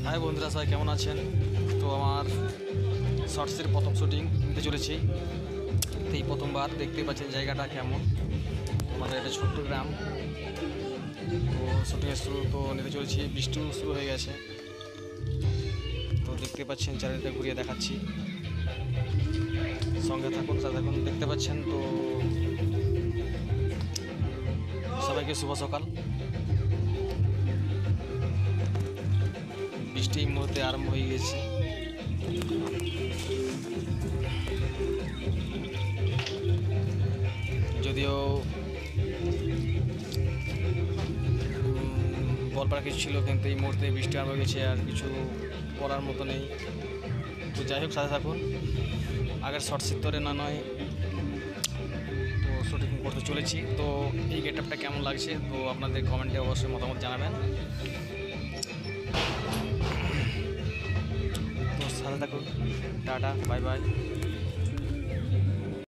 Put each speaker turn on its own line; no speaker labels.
High বন্ধুরা, সবাই কেমন আছেন? তো আমার শর্টসের প্রথম শুটিং নিতে চলেছি। তো এই প্রথমবার দেখতে পাচ্ছেন জায়গাটা কেমন। আমাদের একটা ছোট্ট গ্রাম। তো শুটিংয়ের শুরু তো নিতে চলেছি, বৃষ্টিও শুরু হয়ে গেছে। তো দেখতে পাচ্ছেন চারিদিকে ঘুরিয়ে দেখাচ্ছি, সঙ্গে থাকুন, সাথে থাকুন। দেখতে পাচ্ছেন তো সবাইকে শুভ সকাল। বৃষ্টি এই মুহূর্তে আরম্ভ হয়ে গেছে। যদিও বলবার কিছু ছিল, কিন্তু এই মুহূর্তে বৃষ্টি আরম্ভ হয়ে গেছে, আর কিছু করার মতো নেই। তো যাই হোক, সাথে থাকুন। আগের শর্টসের তরে না নয়, তো শুটিং করতে চলেছি। তো এই গেট আপটা কেমন লাগছে, তো আপনাদের কমেন্টে অবশ্যই মতামত জানাবেন। তো সাথে থাকুন। Tata, bye bye.